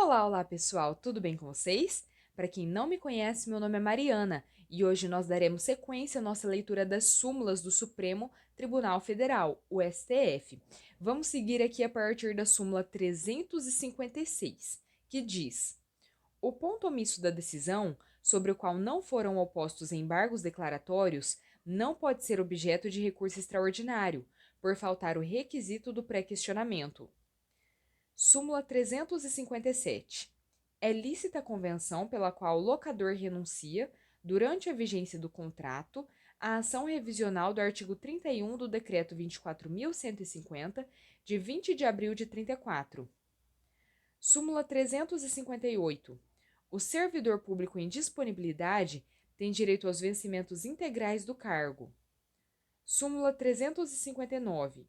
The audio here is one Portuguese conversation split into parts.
Olá, pessoal, tudo bem com vocês? Para quem não me conhece, meu nome é Mariana e hoje nós daremos sequência à nossa leitura das súmulas do Supremo Tribunal Federal, o STF. Vamos seguir aqui a partir da súmula 356, que diz: o ponto omisso da decisão, sobre o qual não foram opostos embargos declaratórios, não pode ser objeto de recurso extraordinário, por faltar o requisito do pré-questionamento. Súmula 357. É lícita a convenção pela qual o locador renuncia, durante a vigência do contrato, à ação revisional do artigo 31 do Decreto 24.150, de 20 de abril de 34. Súmula 358. O servidor público em disponibilidade tem direito aos vencimentos integrais do cargo. Súmula 359.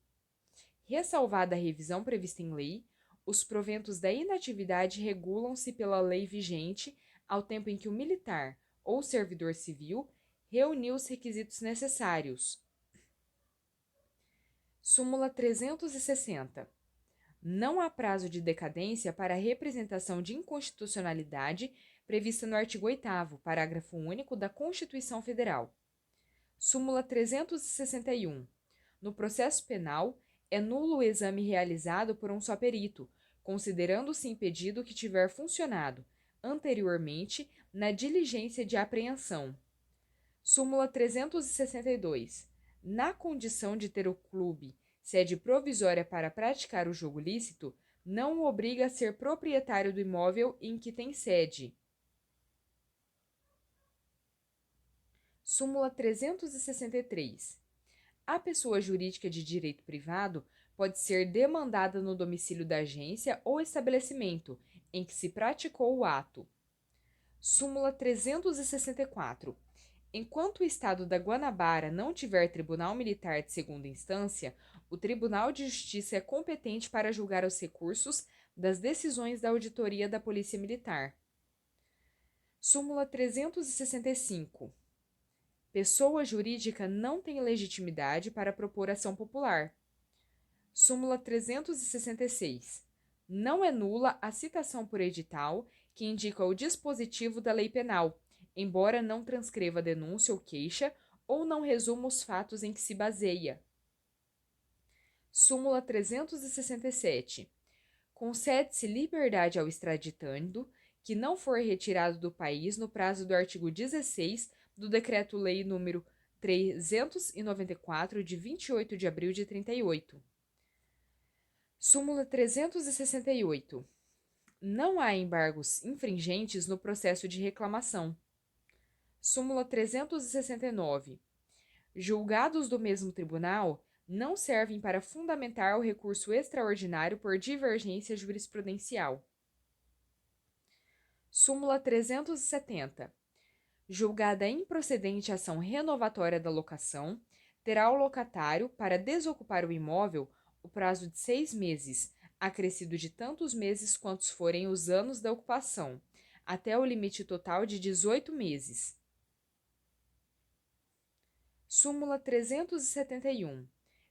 Ressalvada a revisão prevista em lei, os proventos da inatividade regulam-se pela lei vigente ao tempo em que o militar ou servidor civil reuniu os requisitos necessários. Súmula 360. Não há prazo de decadência para a representação de inconstitucionalidade prevista no artigo 8º, parágrafo único da Constituição Federal. Súmula 361. No processo penal, é nulo o exame realizado por um só perito, considerando-se impedido que tiver funcionado, anteriormente, na diligência de apreensão. Súmula 362. Na condição de ter o clube sede provisória para praticar o jogo lícito, não o obriga a ser proprietário do imóvel em que tem sede. Súmula 363. A pessoa jurídica de direito privado pode ser demandada no domicílio da agência ou estabelecimento em que se praticou o ato. Súmula 364. Enquanto o Estado da Guanabara não tiver tribunal militar de segunda instância, o Tribunal de Justiça é competente para julgar os recursos das decisões da Auditoria da Polícia Militar. Súmula 365. Pessoa jurídica não tem legitimidade para propor ação popular. Súmula 366. Não é nula a citação por edital que indica o dispositivo da lei penal, embora não transcreva denúncia ou queixa ou não resuma os fatos em que se baseia. Súmula 367. Concede-se liberdade ao extraditando que não for retirado do país no prazo do artigo 16 do Decreto-Lei nº 394, de 28 de abril de 38. Súmula 368. Não há embargos infringentes no processo de reclamação. Súmula 369. Julgados do mesmo tribunal, não servem para fundamentar o recurso extraordinário por divergência jurisprudencial. Súmula 370. Julgada improcedente a ação renovatória da locação, terá o locatário, para desocupar o imóvel, o prazo de 6 meses, acrescido de tantos meses quantos forem os anos da ocupação, até o limite total de 18 meses. Súmula 371.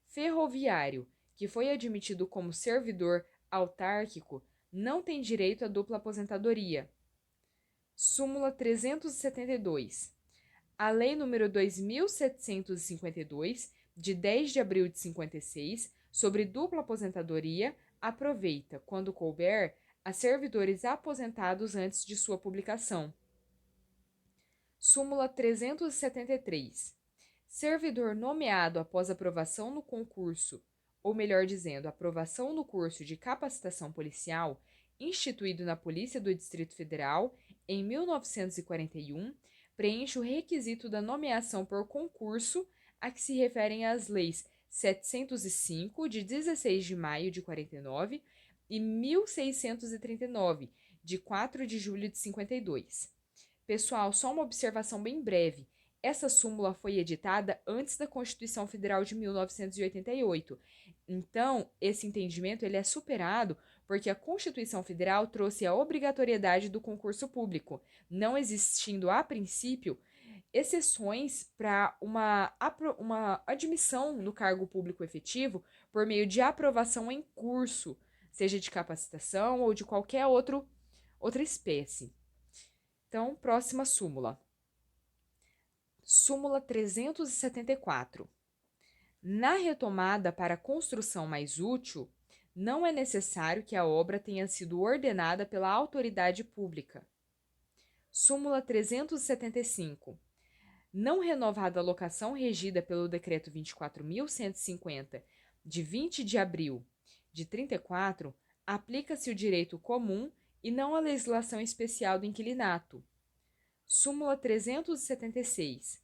Ferroviário, que foi admitido como servidor autárquico, não tem direito à dupla aposentadoria. Súmula 372. A Lei nº 2.752, de 10 de abril de 56, sobre dupla aposentadoria, aproveita, quando couber, a servidores aposentados antes de sua publicação. Súmula 373. Servidor nomeado após aprovação no concurso, ou melhor dizendo, aprovação no curso de capacitação policial, instituído na Polícia do Distrito Federal em 1941, preenche o requisito da nomeação por concurso a que se referem as leis 705, de 16 de maio de 49, e 1639, de 4 de julho de 52. Pessoal, só uma observação bem breve. Essa súmula foi editada antes da Constituição Federal de 1988. Então, esse entendimento ele é superado porque a Constituição Federal trouxe a obrigatoriedade do concurso público, não existindo, a princípio, exceções para uma admissão no cargo público efetivo por meio de aprovação em curso, seja de capacitação ou de qualquer outro outra espécie. Então, próxima súmula. Súmula 374. Na retomada para construção mais útil, não é necessário que a obra tenha sido ordenada pela autoridade pública. Súmula 375. Não renovada a locação regida pelo Decreto 24.150, de 20 de abril de 34, aplica-se o direito comum e não a legislação especial do inquilinato. Súmula 376.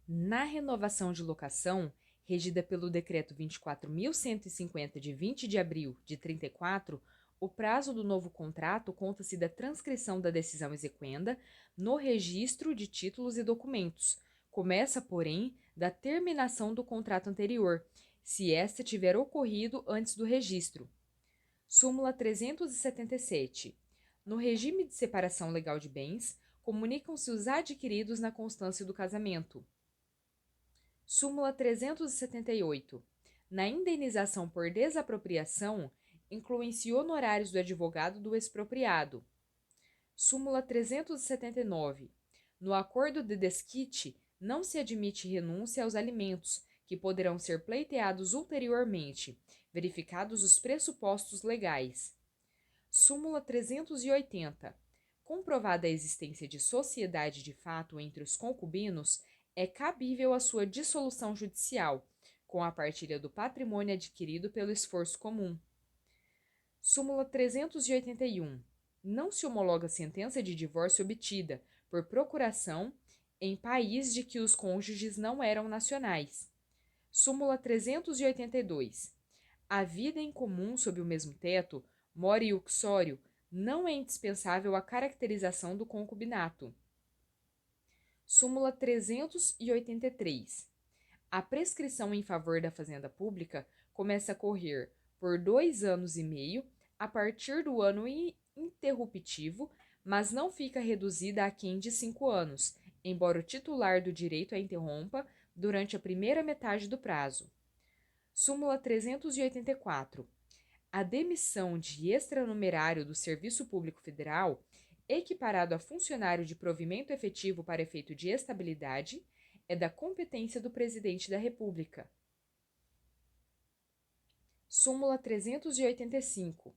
Na renovação de locação, regida pelo Decreto 24.150, de 20 de abril de 34, o prazo do novo contrato conta-se da transcrição da decisão exequenda no registro de títulos e documentos. Começa, porém, da terminação do contrato anterior, se esta tiver ocorrido antes do registro. Súmula 377. No regime de separação legal de bens, comunicam-se os adquiridos na constância do casamento. Súmula 378. Na indenização por desapropriação, incluem-se honorários do advogado do expropriado. Súmula 379. No acordo de desquite, não se admite renúncia aos alimentos, que poderão ser pleiteados ulteriormente, verificados os pressupostos legais. Súmula 380. Comprovada a existência de sociedade de fato entre os concubinos, é cabível a sua dissolução judicial, com a partilha do patrimônio adquirido pelo esforço comum. Súmula 381. Não se homologa sentença de divórcio obtida por procuração em país de que os cônjuges não eram nacionais. Súmula 382. A vida em comum sob o mesmo teto, more uxório, não é indispensável à caracterização do concubinato. Súmula 383. A prescrição em favor da fazenda pública começa a correr por 2 anos e meio a partir do ano interruptivo, mas não fica reduzida a aquém de 5 anos, embora o titular do direito a interrompa durante a primeira metade do prazo. Súmula 384. A demissão de extranumerário do Serviço Público Federal, equiparado a funcionário de provimento efetivo para efeito de estabilidade, é da competência do Presidente da República. Súmula 385.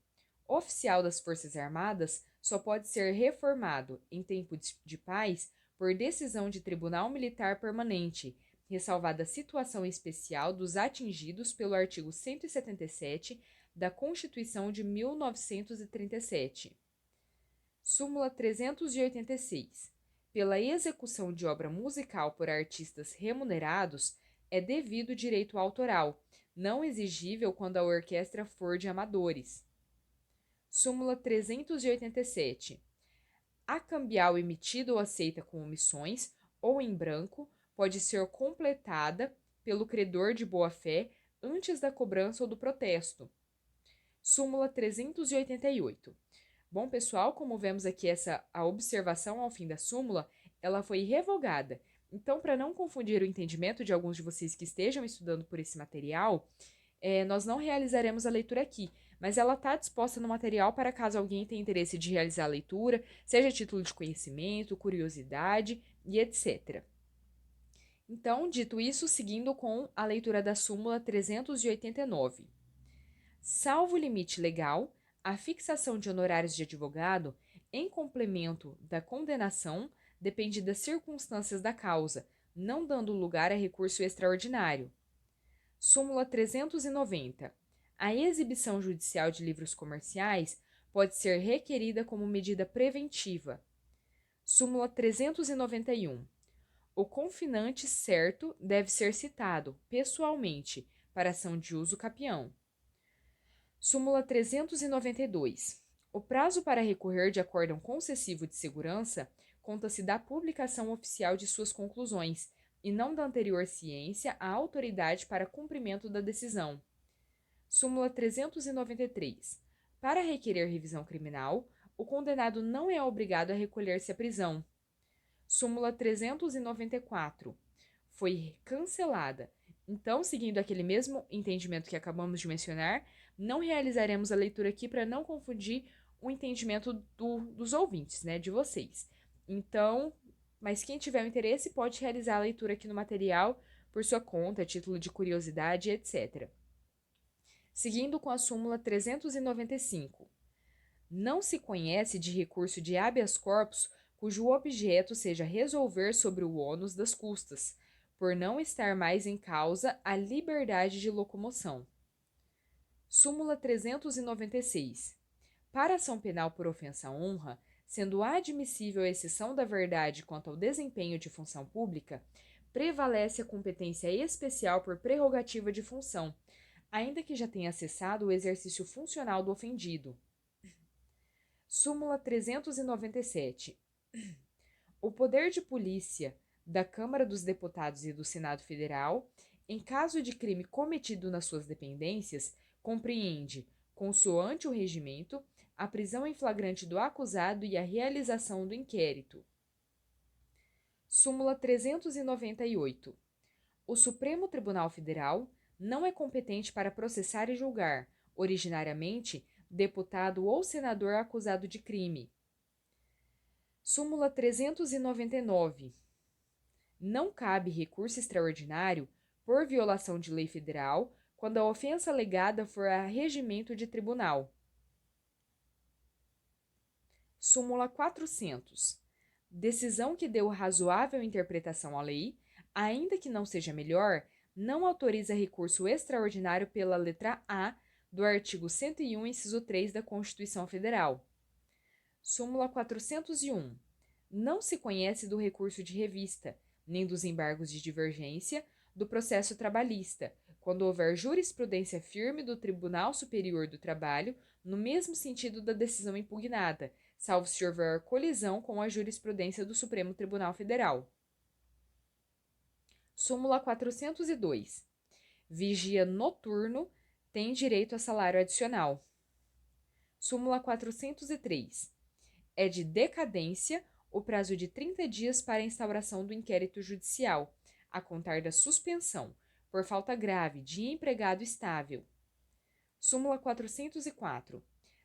Oficial das Forças Armadas só pode ser reformado, em tempo de paz, por decisão de Tribunal Militar Permanente, ressalvada a situação especial dos atingidos pelo artigo 177 da Constituição de 1937. Súmula 386. Pela execução de obra musical por artistas remunerados, é devido direito autoral, não exigível quando a orquestra for de amadores. Súmula 387. A cambial emitida ou aceita com omissões ou em branco pode ser completada pelo credor de boa-fé antes da cobrança ou do protesto. Súmula 388. Bom, pessoal, como vemos aqui a observação ao fim da súmula, ela foi revogada. Então, para não confundir o entendimento de alguns de vocês que estejam estudando por esse material, nós não realizaremos a leitura aqui, mas ela está disposta no material para caso alguém tenha interesse de realizar a leitura, seja a título de conhecimento, curiosidade e etc. Então, dito isso, seguindo com a leitura da súmula 389. Salvo limite legal, a fixação de honorários de advogado, em complemento da condenação, depende das circunstâncias da causa, não dando lugar a recurso extraordinário. Súmula 390. A exibição judicial de livros comerciais pode ser requerida como medida preventiva. Súmula 391. O confinante certo deve ser citado, pessoalmente, para ação de uso capião. Súmula 392. O prazo para recorrer de acórdão concessivo de segurança conta-se da publicação oficial de suas conclusões, e não da anterior ciência à autoridade para cumprimento da decisão. Súmula 393. Para requerer revisão criminal, o condenado não é obrigado a recolher-se à prisão. Súmula 394. Foi cancelada. Então, seguindo aquele mesmo entendimento que acabamos de mencionar, não realizaremos a leitura aqui para não confundir o entendimento dos ouvintes, né, de vocês. Então, mas quem tiver o interesse pode realizar a leitura aqui no material por sua conta, título de curiosidade, etc. Seguindo com a súmula 395. Não se conhece de recurso de habeas corpus cujo objeto seja resolver sobre o ônus das custas, por não estar mais em causa a liberdade de locomoção. Súmula 396. Para ação penal por ofensa à honra, sendo admissível a exceção da verdade quanto ao desempenho de função pública, prevalece a competência especial por prerrogativa de função, ainda que já tenha cessado o exercício funcional do ofendido. Súmula 397. O poder de polícia da Câmara dos Deputados e do Senado Federal, em caso de crime cometido nas suas dependências, compreende, consoante o regimento, a prisão em flagrante do acusado e a realização do inquérito. Súmula 398. O Supremo Tribunal Federal não é competente para processar e julgar, originariamente, deputado ou senador acusado de crime. Súmula 399. Não cabe recurso extraordinário por violação de lei federal quando a ofensa alegada for a regimento de tribunal. Súmula 400. Decisão que deu razoável interpretação à lei, ainda que não seja melhor, não autoriza recurso extraordinário pela letra A do artigo 101, inciso 3 da Constituição Federal. Súmula 401. Não se conhece do recurso de revista, nem dos embargos de divergência do processo trabalhista, quando houver jurisprudência firme do Tribunal Superior do Trabalho no mesmo sentido da decisão impugnada, salvo se houver colisão com a jurisprudência do Supremo Tribunal Federal. Súmula 402. Vigia noturno tem direito a salário adicional. Súmula 403. É de decadência o prazo de 30 dias para a instauração do inquérito judicial, a contar da suspensão, por falta grave, de empregado estável. Súmula 404.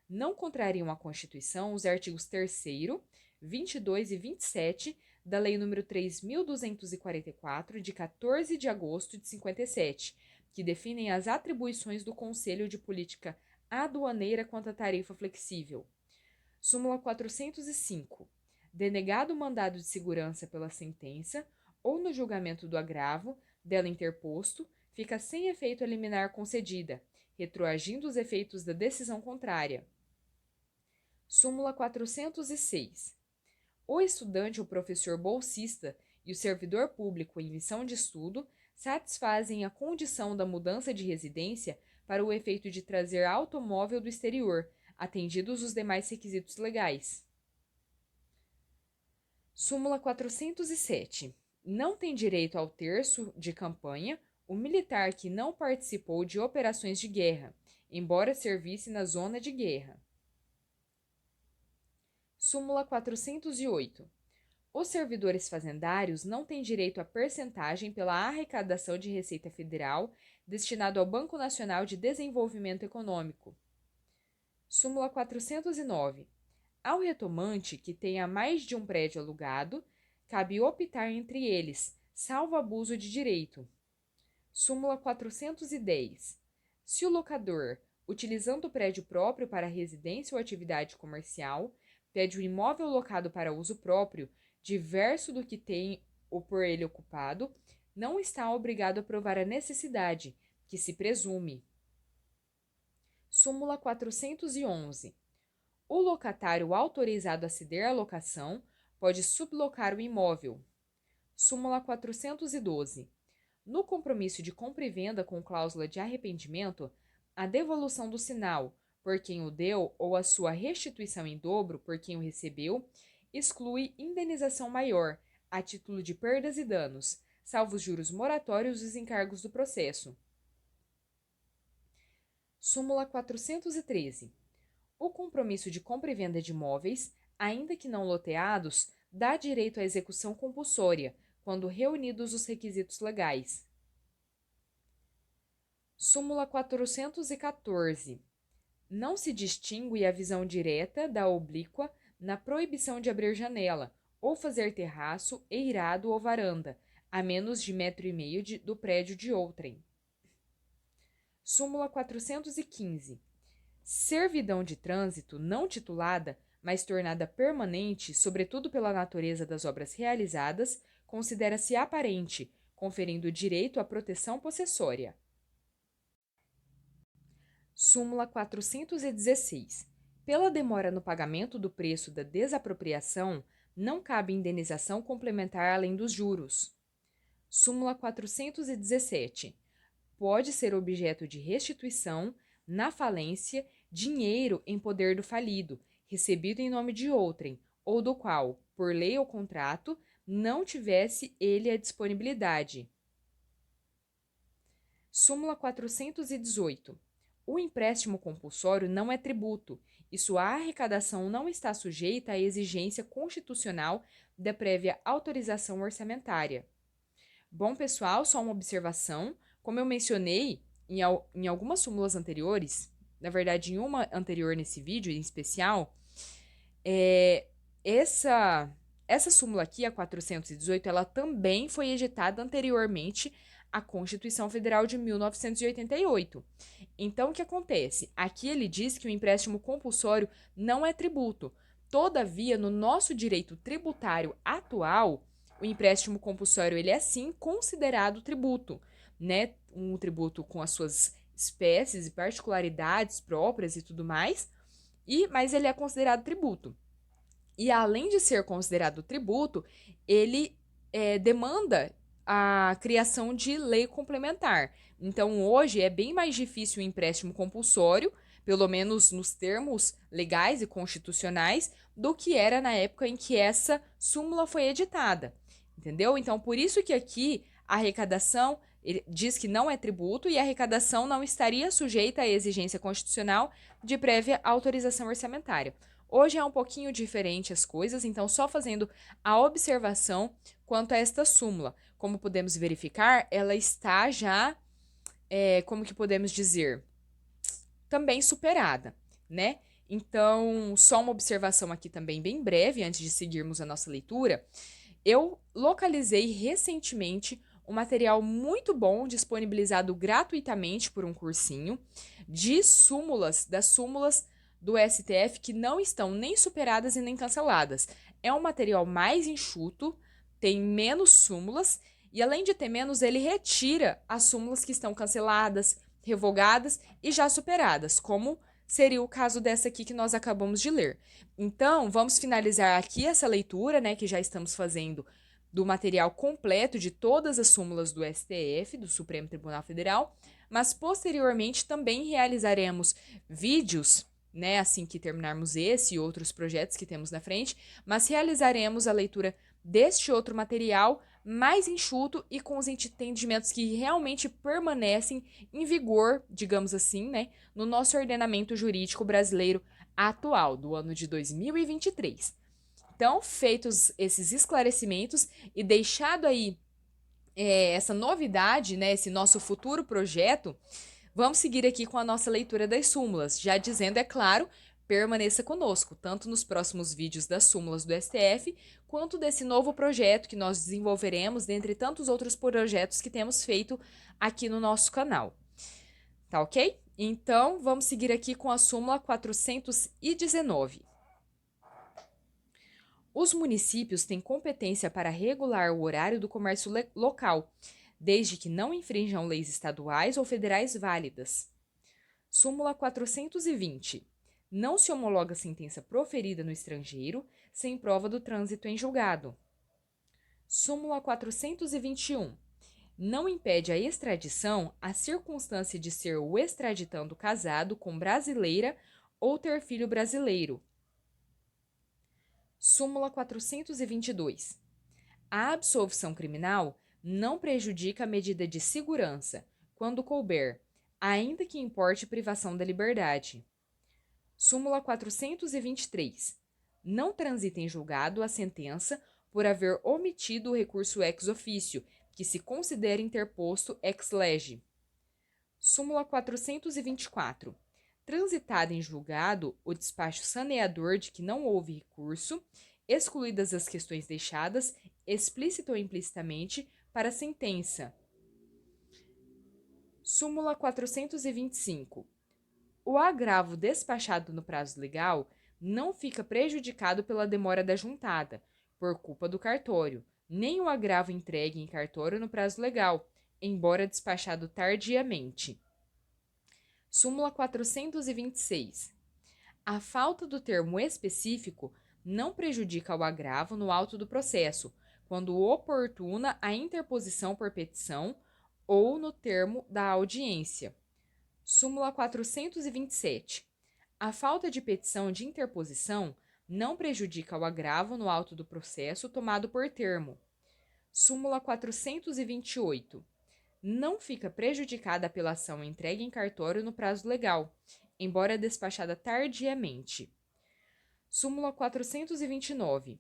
Não contrariam a Constituição os artigos 3º, 22 e 27 da Lei nº 3.244, de 14 de agosto de 57, que definem as atribuições do Conselho de Política Aduaneira quanto à tarifa flexível. Súmula 405. Denegado o mandado de segurança pela sentença ou no julgamento do agravo dela interposto, fica sem efeito a liminar concedida, retroagindo os efeitos da decisão contrária. Súmula 406. O estudante ou professor bolsista e o servidor público em missão de estudo satisfazem a condição da mudança de residência para o efeito de trazer automóvel do exterior, atendidos os demais requisitos legais. Súmula 407. Não tem direito ao terço de campanha o militar que não participou de operações de guerra, embora servisse na zona de guerra. Súmula 408. Os servidores fazendários não têm direito a percentagem pela arrecadação de Receita Federal destinado ao Banco Nacional de Desenvolvimento Econômico. Súmula 409. Ao retomante que tenha mais de um prédio alugado, cabe optar entre eles, salvo abuso de direito. Súmula 410. Se o locador, utilizando o prédio próprio para residência ou atividade comercial, pede o imóvel locado para uso próprio, diverso do que tem ou por ele ocupado, não está obrigado a provar a necessidade, que se presume. Súmula 411. O locatário autorizado a ceder a locação pode sublocar o imóvel. Súmula 412. No compromisso de compra e venda com cláusula de arrependimento, a devolução do sinal por quem o deu ou a sua restituição em dobro por quem o recebeu exclui indenização maior, a título de perdas e danos, salvo os juros moratórios e os encargos do processo. Súmula 413. O compromisso de compra e venda de imóveis, ainda que não loteados, dá direito à execução compulsória, quando reunidos os requisitos legais. Súmula 414. Não se distingue a visão direta da oblíqua na proibição de abrir janela, ou fazer terraço, eirado ou varanda, a menos de 1,5 m do prédio de outrem. Súmula 415. Servidão de trânsito não titulada, mas tornada permanente, sobretudo pela natureza das obras realizadas, considera-se aparente, conferindo direito à proteção possessória. Súmula 416. Pela demora no pagamento do preço da desapropriação, não cabe indenização complementar além dos juros. Súmula 417. Pode ser objeto de restituição, na falência, dinheiro em poder do falido, recebido em nome de outrem, ou do qual, por lei ou contrato, não tivesse ele a disponibilidade. Súmula 418. O empréstimo compulsório não é tributo, e sua arrecadação não está sujeita à exigência constitucional da prévia autorização orçamentária. Bom, pessoal, só uma observação. Como eu mencionei em algumas súmulas anteriores, na verdade, em uma anterior nesse vídeo em especial, essa súmula aqui, a 418, ela também foi editada anteriormente à Constituição Federal de 1988. Então, o que acontece? Aqui ele diz que o empréstimo compulsório não é tributo. Todavia, no nosso direito tributário atual, o empréstimo compulsório ele é sim considerado tributo, né? Um tributo com as suas espécies e particularidades próprias e tudo mais, mas ele é considerado tributo. E além de ser considerado tributo, ele demanda a criação de lei complementar. Então, hoje é bem mais difícil o empréstimo compulsório, pelo menos nos termos legais e constitucionais, do que era na época em que essa súmula foi editada. Entendeu? Então, por isso que aqui a arrecadação ele diz que não é tributo e a arrecadação não estaria sujeita à exigência constitucional de prévia autorização orçamentária. Hoje é um pouquinho diferente as coisas, então só fazendo a observação quanto a esta súmula. Como podemos verificar, ela está já, como que podemos dizer, também superada, né? Então, só uma observação aqui também bem breve, antes de seguirmos a nossa leitura. Eu localizei recentemente um material muito bom, disponibilizado gratuitamente por um cursinho, de das súmulas do STF que não estão nem superadas e nem canceladas. É um material mais enxuto, tem menos súmulas, e além de ter menos, ele retira as súmulas que estão canceladas, revogadas e já superadas, como seria o caso dessa aqui que nós acabamos de ler. Então, vamos finalizar aqui essa leitura, né, que já estamos fazendo do material completo de todas as súmulas do STF, do Supremo Tribunal Federal, mas posteriormente também realizaremos vídeos, né, assim que terminarmos esse e outros projetos que temos na frente, mas realizaremos a leitura deste outro material mais enxuto e com os entendimentos que realmente permanecem em vigor, digamos assim, né, no nosso ordenamento jurídico brasileiro atual, do ano de 2023. Então, feitos esses esclarecimentos e deixado aí essa novidade, né, esse nosso futuro projeto, vamos seguir aqui com a nossa leitura das súmulas, já dizendo, é claro, permaneça conosco, tanto nos próximos vídeos das súmulas do STF, quanto desse novo projeto que nós desenvolveremos, dentre tantos outros projetos que temos feito aqui no nosso canal. Tá ok? Então, vamos seguir aqui com a súmula 419. Os municípios têm competência para regular o horário do comércio local, desde que não infrinjam leis estaduais ou federais válidas. Súmula 420. Não se homologa sentença proferida no estrangeiro sem prova do trânsito em julgado. Súmula 421. Não impede a extradição a circunstância de ser o extraditando casado com brasileira ou ter filho brasileiro. Súmula 422. A absolvição criminal não prejudica a medida de segurança, quando couber, ainda que importe privação da liberdade. Súmula 423. Não transita em julgado a sentença por haver omitido o recurso ex officio, que se considera interposto ex lege. Súmula 424. transitada em julgado o despacho saneador de que não houve recurso, excluídas as questões deixadas, explícita ou implicitamente, para a sentença. Súmula 425. O agravo despachado no prazo legal não fica prejudicado pela demora da juntada, por culpa do cartório, nem o agravo entregue em cartório no prazo legal, embora despachado tardiamente. Súmula 426. A falta do termo específico não prejudica o agravo no auto do processo, quando oportuna a interposição por petição ou no termo da audiência. Súmula 427. A falta de petição de interposição não prejudica o agravo no auto do processo tomado por termo. Súmula 428. Não fica prejudicada a apelação entregue em cartório no prazo legal, embora despachada tardiamente. Súmula 429.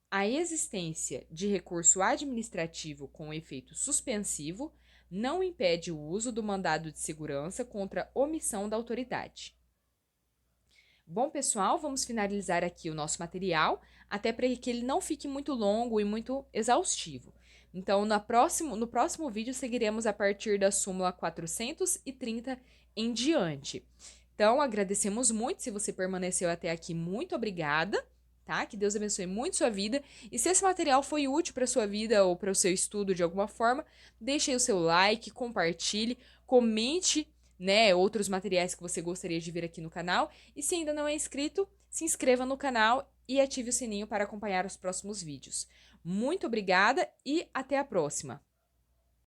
A existência de recurso administrativo com efeito suspensivo não impede o uso do mandado de segurança contra omissão da autoridade. Bom, pessoal, vamos finalizar aqui o nosso material, até para que ele não fique muito longo e muito exaustivo. Então, no próximo vídeo, seguiremos a partir da súmula 430 em diante. Então, agradecemos muito se você permaneceu até aqui. Muito obrigada, tá? Que Deus abençoe muito sua vida. E se esse material foi útil para sua vida ou para o seu estudo de alguma forma, deixe aí o seu like, compartilhe, comente, né, outros materiais que você gostaria de ver aqui no canal. E se ainda não é inscrito, se inscreva no canal e ative o sininho para acompanhar os próximos vídeos. Muito obrigada e até a próxima!